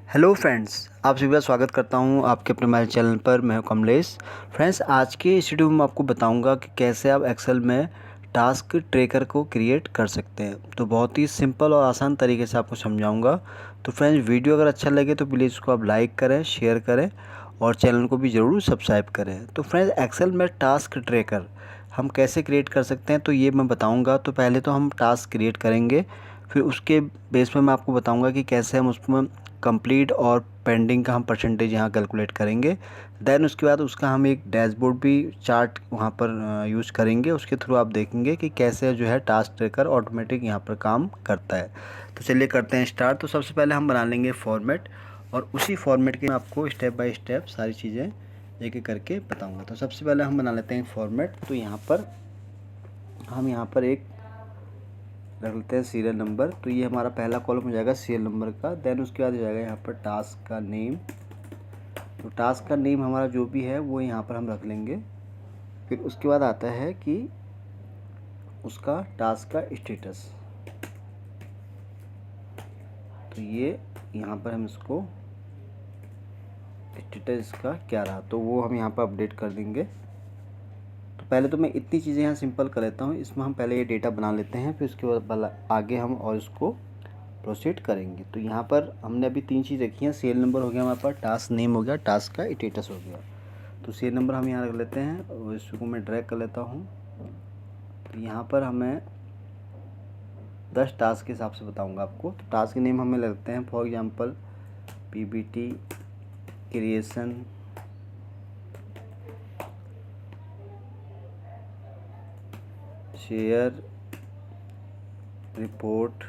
Hello friends, आप सभी का स्वागत करता हूं आपके अपने हमारे चैनल पर। मैं हूं कमलेश। फ्रेंड्स, आज के इस वीडियो में मैं आपको बताऊंगा कि कैसे आप एक्सेल में टास्क ट्रैकर को क्रिएट कर सकते हैं। तो बहुत ही सिंपल और आसान तरीके से आपको समझाऊंगा। तो फ्रेंड्स, वीडियो अगर अच्छा लगे तो प्लीज़ इसको आप लाइक करें, शेयर करें और चैनल को भी ज़रूर सब्सक्राइब करें। तो फ्रेंड्स, एक्सेल में टास्क ट्रैकर हम कैसे क्रिएट कर सकते हैं तो ये मैं बताऊँगा। तो पहले तो हम टास्क क्रिएट करेंगे, फिर उसके बेस पे मैं आपको बताऊंगा कि कैसे हम उसमें कंप्लीट और पेंडिंग का हम परसेंटेज यहाँ कैलकुलेट करेंगे। देन उसके बाद उसका हम एक डैशबोर्ड भी चार्ट वहाँ पर यूज़ करेंगे। उसके थ्रू आप देखेंगे कि कैसे जो है टास्क ट्रैकर ऑटोमेटिक यहाँ पर काम करता है। तो चलिए करते हैं स्टार्ट। तो सबसे पहले हम बना लेंगे फॉर्मेट और उसी फॉर्मेट के मैं आपको स्टेप बाय स्टेप सारी चीज़ें एक एक करके बताऊँगा। तो सबसे पहले हम बना लेते हैं फॉर्मेट। तो हम यहाँ पर एक रख लेते हैं सीरियल नंबर। तो ये हमारा पहला कॉलम हो जाएगा सीरियल नंबर का। देन उसके बाद हो जाएगा यहाँ पर टास्क का नेम। तो टास्क का नेम हमारा जो भी है वो यहाँ पर हम रख लेंगे। फिर उसके बाद आता है कि उसका टास्क का स्टेटस। तो ये यहाँ पर हम इसको स्टेटस इसका क्या रहा तो वो हम यहाँ पर अपडेट कर देंगे। तो पहले तो मैं इतनी चीज़ें यहाँ सिंपल कर लेता हूँ। इसमें हम पहले ये डेटा बना लेते हैं, फिर उसके बाद आगे हम और इसको प्रोसीड करेंगे। तो यहाँ पर हमने अभी तीन चीज़ रखी हैं। सीरियल नंबर हो गया हमारे पास, टास्क नेम हो गया, टास्क का स्टेटस हो गया। तो सीरियल नंबर हम यहाँ रख लेते हैं और इसको मैं ड्रैग कर लेता हूँ। तो यहाँ पर हमें 10 टास्क के हिसाब से बताऊँगा आपको। तो टास्क नेम हमें लगते हैं for example PPT creation, share report,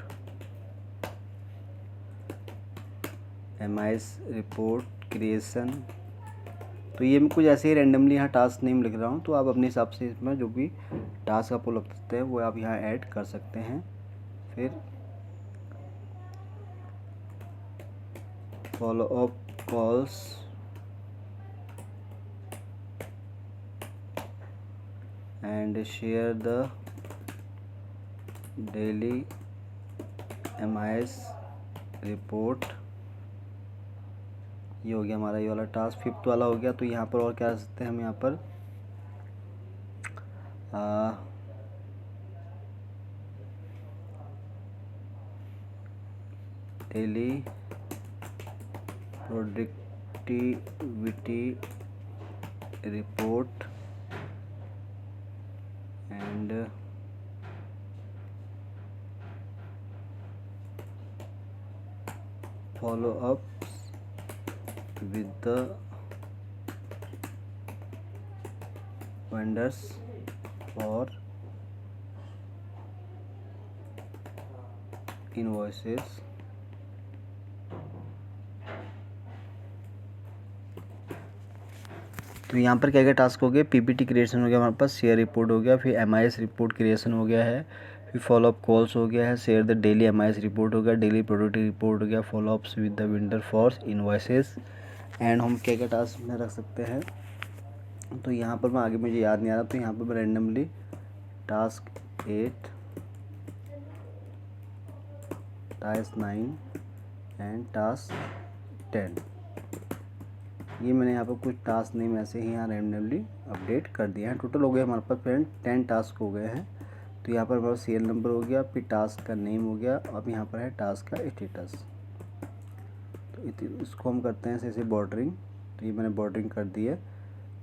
MIS report creation. तो ये मैं कुछ ऐसे ही रैंडमली यहाँ टास्क नेम लिख रहा हूँ। तो आप अपने हिसाब से इसमें जो भी टास्क आपको लगते हैं वो आप यहाँ ऐड कर सकते हैं। फिर follow up calls, and share the daily MIS report. ये हो गया हमारा ये वाला टास्क। फिफ्थ वाला हो गया। तो यहाँ पर और क्या कर सकते हैं हम यहाँ पर daily productivity report and follow ups with the vendors for invoices। तो यहाँ पर क्या क्या टास्क हो गए, पीपीटी क्रिएशन हो गया हमारे पास, शेयर रिपोर्ट हो गया, फिर एमआईएस रिपोर्ट क्रिएशन हो गया है, फिर फॉलोअप कॉल्स हो गया है, share the daily MIS report हो गया, डेली प्रोडक्टिव रिपोर्ट हो गया, follow-ups with the vendor for invoices. And हम क्या क्या टास्क में रख सकते हैं। तो यहाँ पर मैं आगे मुझे याद नहीं आ रहा। तो यहाँ पर मैं randomly task 8, task 9 and task 10, ये मैंने यहाँ पर कुछ टास्क नेम ऐसे ही यहाँ रैंडमली अपडेट कर दिया है। टोटल हो गए हमारे पास फ्रेंड 10 टास्क हो गए हैं। तो यहाँ पर हमारा सीरियल नंबर हो गया, फिर टास्क का नेम हो गया, अब यहाँ पर है टास्क का स्टेटस। तो इसको हम करते हैं ऐसे बॉर्डरिंग। तो ये मैंने बॉर्डरिंग कर दी है।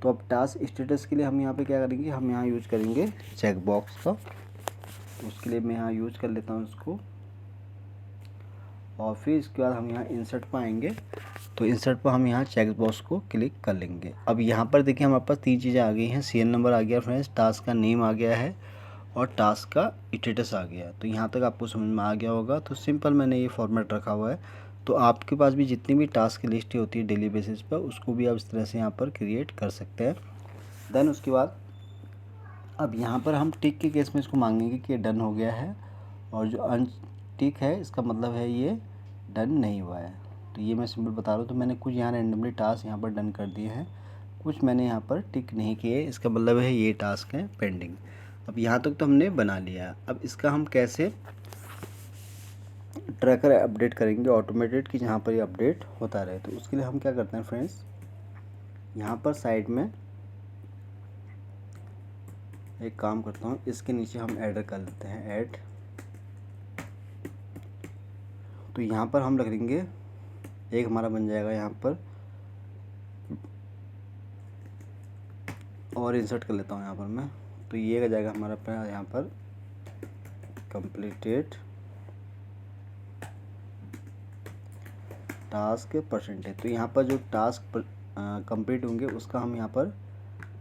तो अब टास्क स्टेटस के लिए हम यहाँ पे क्या करेंगे, हम यहाँ यूज करेंगे चेक बॉक्स का। तो उसके लिए मैं यहाँ यूज कर लेता हूँ इसको। और फिर इसके बाद हम यहाँ इंसर्ट पर आएंगे। तो इंसर्ट पर हम यहाँ चेक बॉक्स को क्लिक कर लेंगे। अब यहाँ पर देखिए हमारे पास तीन चीज़ें आ गई हैं। सीरियल नंबर आ गया फ्रेंड्स, टास्क का नेम आ गया है और टास्क का स्टेटस आ गया। तो यहाँ तक आपको समझ में आ गया होगा। तो सिंपल मैंने ये फॉर्मेट रखा हुआ है। तो आपके पास भी जितनी भी टास्क की लिस्ट होती है डेली बेसिस पर, उसको भी आप इस तरह से यहाँ पर क्रिएट कर सकते हैं। देन उसके बाद अब यहाँ पर हम टिक के केस में इसको मांगेंगे कि ये डन हो गया है, और जो अनटिक है इसका मतलब है ये डन नहीं हुआ है। तो ये मैं सिंपल बता रहा हूँ। तो मैंने कुछ यहाँ रैंडमली टास्क यहाँ पर डन कर दिए हैं, कुछ मैंने यहाँ पर टिक नहीं किए। इसका मतलब है ये टास्क है पेंडिंग। अब यहाँ तक तो हमने बना लिया। अब इसका हम कैसे ट्रैकर अपडेट करेंगे ऑटोमेटेड कि जहाँ पर ये अपडेट होता रहे। तो उसके लिए हम क्या करते हैं फ्रेंड्स, यहाँ पर साइड में एक काम करता हूँ, इसके नीचे हम ऐड कर लेते हैं ऐड। तो यहाँ पर हम रख देंगे, एक हमारा बन जाएगा यहाँ पर, और इंसर्ट कर लेता हूँ यहाँ पर मैं। तो ये आ जाएगा हमारा यहाँ पर कंप्लीटेड टास्क परसेंटेज। तो यहाँ पर जो टास्क कंप्लीट होंगे उसका हम यहाँ पर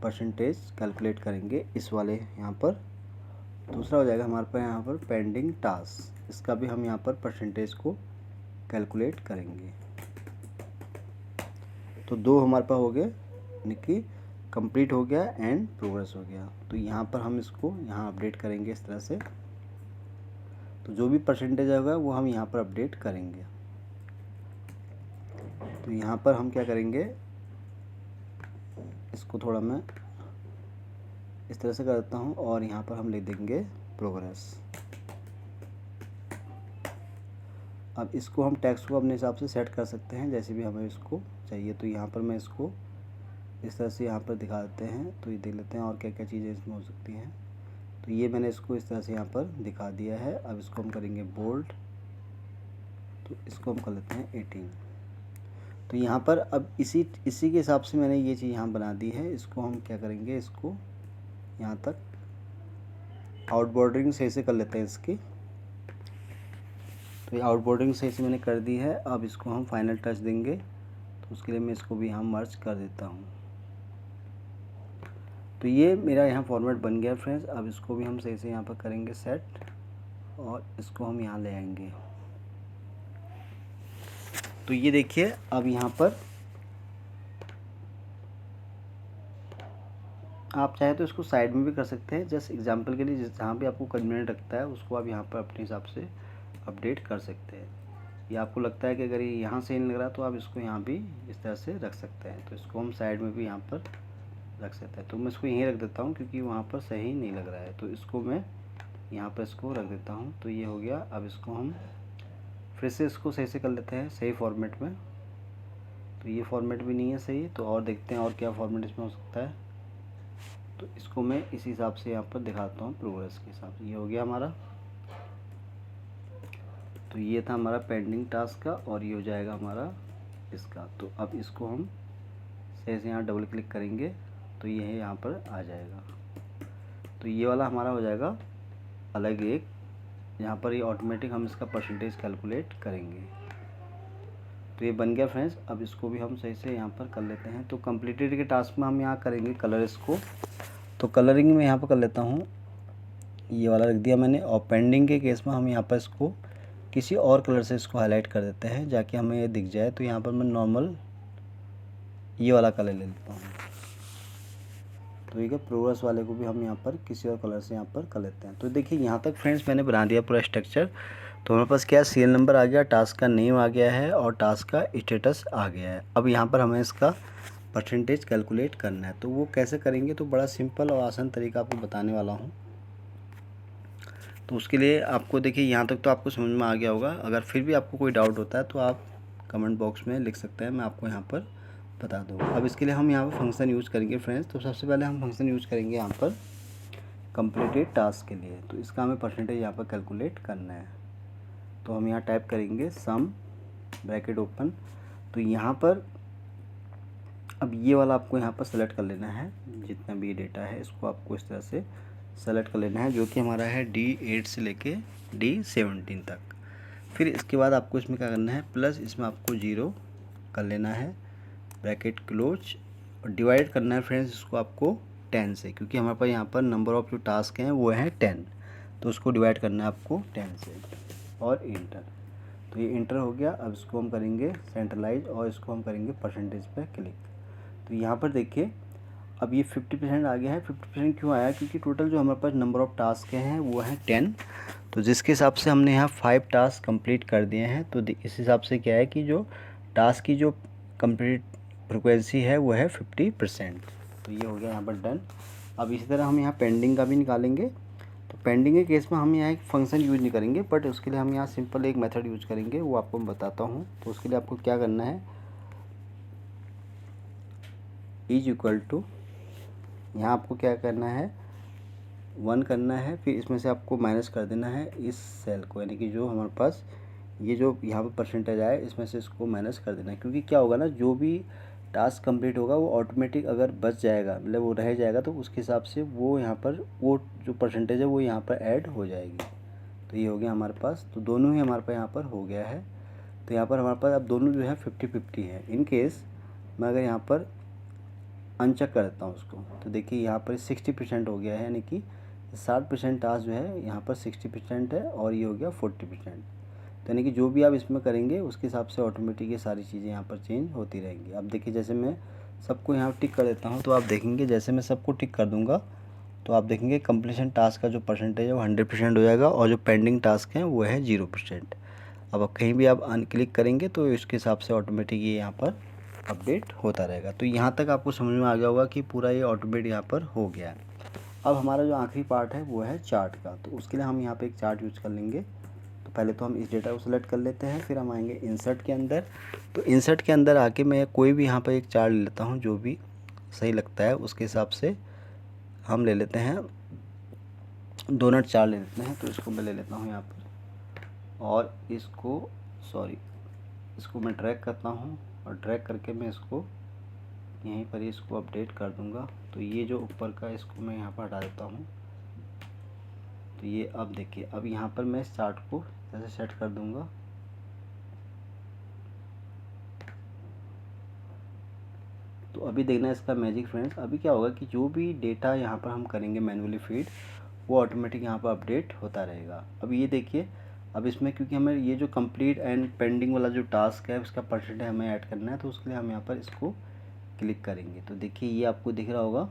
परसेंटेज कैलकुलेट करेंगे इस वाले यहाँ पर। दूसरा हो जाएगा हमारे पास यहाँ पर पेंडिंग टास्क, इसका भी हम यहाँ पर परसेंटेज को कैलकुलेट करेंगे। तो दो हमारे पास हो गए, यानी कि कंप्लीट हो गया एंड प्रोग्रेस हो गया। तो यहाँ पर हम इसको यहाँ अपडेट करेंगे इस तरह से। तो जो भी परसेंटेज होगा वो हम यहाँ पर अपडेट करेंगे। तो यहाँ पर हम क्या करेंगे, इसको थोड़ा मैं इस तरह से कर देता हूँ और यहाँ पर हम लिख देंगे प्रोग्रेस। अब इसको हम टेक्स्ट को अपने हिसाब से सेट कर सकते हैं जैसे भी हमें इसको चाहिए। तो यहाँ पर मैं इसको इस तरह से यहाँ पर दिखा देते हैं। तो ये देख लेते हैं और क्या क्या चीज़ें इसमें हो सकती हैं। तो ये मैंने इसको इस तरह से यहाँ पर दिखा दिया है। अब इसको हम करेंगे बोल्ड, तो इसको हम कर लेते हैं 18। तो यहाँ पर अब इसी के हिसाब से मैंने ये चीज़ यहाँ बना दी है। इसको हम क्या करेंगे, इसको यहाँ तक आउट बॉर्डरिंग सही से कर लेते हैं इसकी। तो ये आउट बॉर्डरिंग सही से मैंने कर दी है। अब इसको हम फाइनल टच देंगे, तो उसके लिए मैं इसको भी यहाँ मर्ज कर देता हूँ। तो ये मेरा यहाँ फॉर्मेट बन गया फ्रेंड्स। अब इसको भी हम सही से यहाँ पर करेंगे सेट और इसको हम यहाँ ले आएंगे। तो ये देखिए, अब यहाँ पर आप चाहे तो इसको साइड में भी कर सकते हैं। जस्ट एग्जांपल के लिए जहाँ भी आपको कन्वीनियंट लगता है उसको आप यहाँ पर अपने हिसाब से अपडेट कर सकते हैं। या आपको लगता है कि अगर ये यहाँ सही नहीं लग रहा तो आप इसको यहाँ भी इस तरह से रख सकते हैं। तो इसको हम साइड में भी यहाँ पर रख सकते हैं। तो मैं इसको यहीं रख देता हूँ क्योंकि वहाँ पर सही नहीं लग रहा है। तो इसको मैं यहाँ पर इसको रख देता हूँ। तो ये हो गया। अब इसको हम फिर से इसको सही से कर लेते हैं सही फॉर्मेट में। तो ये फॉर्मेट भी नहीं है सही, तो और देखते हैं और क्या फॉर्मेट इसमें हो सकता है। तो इसको मैं इसी हिसाब से यहाँ पर दिखाता हूँ प्रोग्रेस के हिसाब से। ये हो गया हमारा। तो ये था हमारा पेंडिंग टास्क का और ये हो जाएगा हमारा इसका। तो अब इसको हम सही से यहाँ डबल क्लिक करेंगे तो ये यहाँ पर आ जाएगा। तो ये वाला हमारा हो जाएगा अलग एक, यहाँ पर ये ऑटोमेटिक हम इसका परसेंटेज कैलकुलेट करेंगे। तो ये बन गया फ्रेंड्स। अब इसको भी हम सही से यहाँ पर कर लेते हैं। तो कंप्लीटेड के टास्क में हम यहाँ करेंगे कलर इसको। तो कलरिंग में यहाँ पर कर लेता हूँ, ये वाला रख दिया मैंने। और पेंडिंग के केस में हम यहाँ पर इसको किसी और कलर से इसको हाईलाइट कर देते हैं जाके हमें ये दिख जाए। तो यहाँ पर मैं नॉर्मल ये वाला कलर ले लेता हूँ। तो ठीक है, प्रोग्रेस वाले को भी हम यहाँ पर किसी और कलर से यहाँ पर कर लेते हैं। तो देखिए यहाँ तक फ्रेंड्स मैंने बना दिया पूरा स्ट्रक्चर। तो हमारे पास क्या सीरियल नंबर आ गया, टास्क का नेम आ गया है और टास्क का स्टेटस आ गया है। अब यहाँ पर हमें इसका परसेंटेज कैलकुलेट करना है। तो वो कैसे करेंगे, तो बड़ा सिंपल और आसान तरीका आपको बताने वाला हूँ। तो उसके लिए आपको देखिए यहाँ तक तो आपको समझ में आ गया होगा। अगर फिर भी आपको कोई डाउट होता है तो आप कमेंट बॉक्स में लिख सकते हैं, मैं आपको यहाँ पर बता दूँगा। अब इसके लिए हम यहाँ पर फंक्शन यूज़ करेंगे फ्रेंड्स। तो सबसे पहले हम फंक्शन यूज़ करेंगे यहाँ पर कंप्लीटेड टास्क के लिए। तो इसका हमें परसेंटेज यहाँ पर कैलकुलेट करना है। तो हम यहाँ टाइप करेंगे सम ब्रैकेट ओपन। तो यहाँ पर अब ये वाला आपको यहाँ पर सेलेक्ट कर लेना है, जितना भी डेटा है इसको आपको इस तरह से सेलेक्ट कर लेना है, जो कि हमारा है D8 से लेके D17 तक। फिर इसके बाद आपको इसमें क्या करना है, प्लस इसमें आपको 0 कर लेना है, ब्रैकेट क्लोज, और डिवाइड करना है फ्रेंड्स इसको आपको 10 से, क्योंकि हमारे पास यहाँ पर नंबर ऑफ़ जो टास्क हैं वो हैं 10। तो उसको डिवाइड करना है आपको 10 से और इंटर। तो ये इंटर हो गया। अब इसको हम करेंगे सेंट्रलाइज और इसको हम करेंगे परसेंटेज पे क्लिक। तो यहाँ पर देखिए अब ये 50% आ गया है। 50% क्यों आया, क्योंकि टोटल जो हमारे पास नंबर ऑफ़ टास्क हैं वो हैं 10। तो जिसके हिसाब से हमने यहाँ 5 टास्क कंप्लीट कर दिए हैं। तो इस हिसाब से क्या है कि जो टास्क की जो कंप्लीट फ्रिक्वेंसी है वो है 50%। तो ये हो गया यहाँ पर डन। अब इसी तरह हम यहाँ पेंडिंग का भी निकालेंगे। तो पेंडिंग के केस में हम यहाँ एक फंक्शन यूज नहीं करेंगे, बट उसके लिए हम यहाँ सिंपल एक मेथड यूज करेंगे, वो आपको मैं बताता हूँ। तो उसके लिए आपको क्या करना है, इज इक्वल टू, यहाँ आपको क्या करना है, 1 करना है, फिर इसमें से आपको माइनस कर देना है इस सेल को, यानी कि जो हमारे पास ये जो यहाँ पर परसेंटेज आए इसमें से इसको माइनस कर देना है। क्योंकि क्या होगा ना, जो भी टास्क कंप्लीट होगा वो ऑटोमेटिक अगर बच जाएगा, मतलब वो रह जाएगा, तो उसके हिसाब से वो यहाँ पर वो जो परसेंटेज है वो यहाँ पर ऐड हो जाएगी। तो ये हो गया हमारे पास, तो दोनों ही हमारे पास यहाँ पर हो गया है। तो यहाँ पर हमारे पास अब दोनों जो है 50-50 है। इन केस मैं अगर यहाँ पर अनचेक कर देता हूँ उसको, तो देखिए यहाँ पर 60% हो गया है, यानी कि 60% टास्क जो है यहाँ पर 60% है, और ये हो गया 40%। तो यानी कि जो भी आप इसमें करेंगे उसके हिसाब से ऑटोमेटिक ये सारी चीज़ें यहाँ पर चेंज होती रहेंगी। अब देखिए जैसे मैं सबको यहाँ टिक कर देता हूँ, तो आप देखेंगे जैसे मैं सबको टिक कर दूँगा तो आप देखेंगे कंप्लीशन टास्क का जो परसेंटेज है वो 100% हो जाएगा, और जो पेंडिंग टास्क हैं वो है 0%। अब कहीं भी आप अनक्लिक करेंगे तो इसके हिसाब से ऑटोमेटिक ये यहाँ पर अपडेट होता रहेगा। तो यहाँ तक आपको समझ में आ गया होगा कि पूरा ये ऑटोमेट यहाँ पर हो गया है। अब हमारा जो आखिरी पार्ट है वो है चार्ट का। तो उसके लिए हम यहाँ पे एक चार्ट यूज़ कर लेंगे। तो पहले तो हम इस डेटा को सेलेक्ट कर लेते हैं, फिर हम आएंगे इंसर्ट के अंदर। तो इंसर्ट के अंदर आके मैं कोई भी यहाँ पर एक चार्ट ले लेता हूँ, जो भी सही लगता है उसके हिसाब से हम ले लेते हैं। डोनट चार्ट ले लेते हैं, तो इसको मैं ले लेता हूँ यहाँ पर, और इसको मैं ड्रैग करता हूँ, और ड्रैग करके मैं इसको यहीं पर ही इसको अपडेट कर दूंगा। तो ये जो ऊपर का इसको मैं यहाँ पर हटा देता हूँ। तो ये अब देखिए, अब यहाँ पर मैं इस चार्ट को जैसे सेट कर दूंगा, तो अभी देखना इसका मैजिक फ्रेंड्स। अभी क्या होगा कि जो भी डेटा यहाँ पर हम करेंगे मैन्युअली फीड, वो ऑटोमेटिक यहाँ पर अपडेट होता रहेगा। अब ये देखिए, अब इसमें क्योंकि हमें ये जो कंप्लीट एंड पेंडिंग वाला जो टास्क है उसका परसेंटेज हमें ऐड करना है, तो उसके लिए हम यहाँ पर इसको क्लिक करेंगे। तो देखिए ये आपको दिख रहा होगा।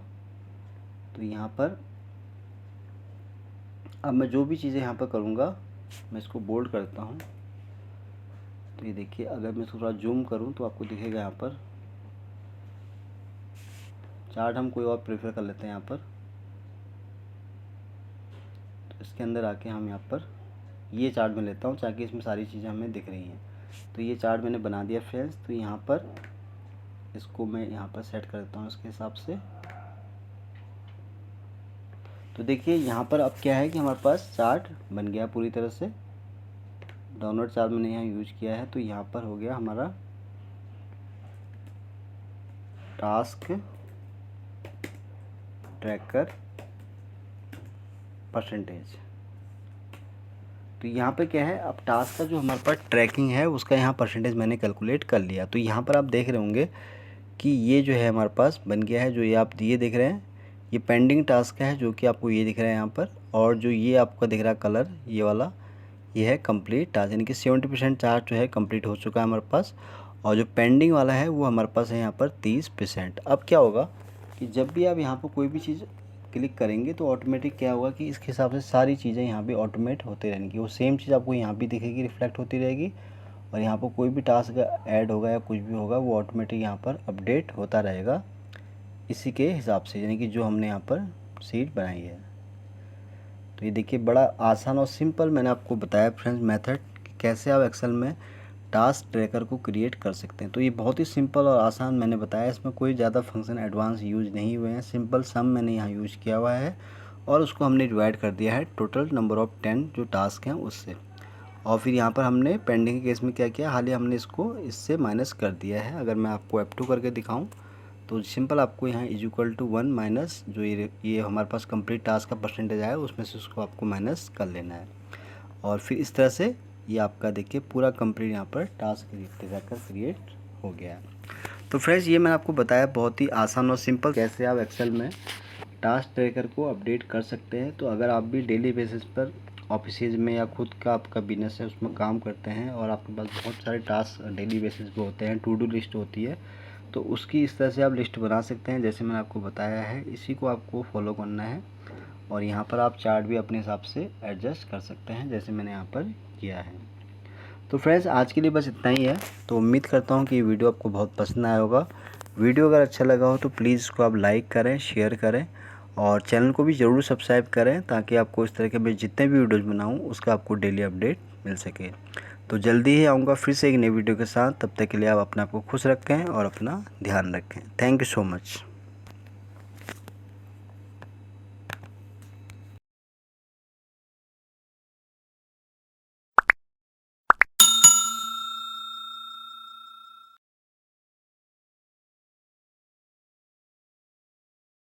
तो यहाँ पर अब मैं जो भी चीज़ें यहाँ पर करूँगा, मैं इसको बोल्ड करता हूँ। तो ये देखिए, अगर मैं थोड़ा जूम करूँ तो आपको दिखेगा यहाँ पर चार्ट। हम कोई और प्रेफर कर लेते हैं यहाँ पर। तो इसके अंदर आके हम यहाँ पर ये चार्ट में लेता हूँ, ताकि इसमें सारी चीज़ें हमें दिख रही हैं। तो ये चार्ट मैंने बना दिया फ्रेंड्स। तो यहाँ पर इसको मैं यहाँ पर सेट कर देता हूँ इसके हिसाब से। तो देखिए यहाँ पर अब क्या है कि हमारे पास चार्ट बन गया पूरी तरह से। डाउनलोड चार्ट मैंने यहाँ यूज किया है। तो यहाँ पर हो गया हमारा टास्क ट्रैकर परसेंटेज। तो यहाँ पे क्या है, अब टास्क का जो हमारे पास ट्रैकिंग है उसका यहाँ परसेंटेज मैंने कैलकुलेट कर लिया। तो यहाँ पर आप देख रहे होंगे कि ये जो है हमारे पास बन गया है। जो ये आप ये देख रहे हैं, ये पेंडिंग टास्क है, जो कि आपको ये दिख रहा है यहाँ पर। और जो ये आपका दिख रहा है कलर, ये वाला, ये है कंप्लीट टास्क, यानी कि 70% टास्क जो है कंप्लीट हो चुका है हमारे पास। और जो पेंडिंग वाला है वो हमारे पास है यहाँ पर 30%। अब क्या होगा कि जब भी आप यहाँ पर कोई भी चीज़ क्लिक करेंगे तो ऑटोमेटिक क्या होगा कि इसके हिसाब से सारी चीज़ें यहाँ पे ऑटोमेट होते रहेंगी। वो सेम चीज़ आपको यहाँ भी दिखेगी, रिफ्लेक्ट होती रहेगी। और यहाँ पर कोई भी टास्क ऐड होगा या कुछ भी होगा वो ऑटोमेटिक यहाँ पर अपडेट होता रहेगा इसी के हिसाब से, यानी कि जो हमने यहाँ पर शीट बनाई है। तो ये देखिए, बड़ा आसान और सिंपल मैंने आपको बताया फ्रेंड्स मेथड, कैसे आप एक्सेल में टास्क ट्रैकर को क्रिएट कर सकते हैं। तो ये बहुत ही सिंपल और आसान मैंने बताया। इसमें कोई ज़्यादा फंक्शन एडवांस यूज नहीं हुए हैं। सिंपल सम मैंने यहाँ यूज किया हुआ है, और उसको हमने डिवाइड कर दिया है टोटल नंबर ऑफ़ 10 जो टास्क हैं उससे। और फिर यहाँ पर हमने पेंडिंग के केस में क्या किया, हाल ही हमने इसको इससे माइनस कर दिया है। अगर मैं आपको F2 करके दिखाऊँ तो सिंपल आपको यहाँ इज इक्वल टू 1 माइनस जो ये हमारे पास कंप्लीट टास्क का परसेंटेज आया उसमें से उसको आपको माइनस कर लेना है। और फिर इस तरह से ये आपका देखिए पूरा कंप्लीट यहाँ पर टास्क ट्रैकर क्रिएट हो गया है। तो फ्रेंड्स ये मैंने आपको बताया बहुत ही आसान और सिंपल कैसे आप एक्सेल में टास्क ट्रैकर को अपडेट कर सकते हैं। तो अगर आप भी डेली बेसिस पर ऑफिसेज में या खुद का आपका बिजनेस है उसमें काम करते हैं और आपके पास बहुत सारे टास्क डेली बेसिस पे होते हैं, टू डू लिस्ट होती है, तो उसकी इस तरह से आप लिस्ट बना सकते हैं जैसे मैंने आपको बताया है। इसी को आपको फॉलो करना है, और यहाँ पर आप चार्ट भी अपने हिसाब से एडजस्ट कर सकते हैं जैसे मैंने यहाँ पर किया है। तो फ्रेंड्स आज के लिए बस इतना ही है। तो उम्मीद करता हूँ कि ये वीडियो आपको बहुत पसंद आया होगा। वीडियो अगर अच्छा लगा हो तो प्लीज़ इसको आप लाइक करें, शेयर करें, और चैनल को भी ज़रूर सब्सक्राइब करें ताकि आपको इस तरह के मैं जितने भी वीडियोज़ बनाऊँ उसका आपको डेली अपडेट मिल सके। तो जल्दी ही आऊँगा फिर से एक नई वीडियो के साथ। तब तक के लिए आप अपने आप को खुश रखें और अपना ध्यान रखें। Thank you so much.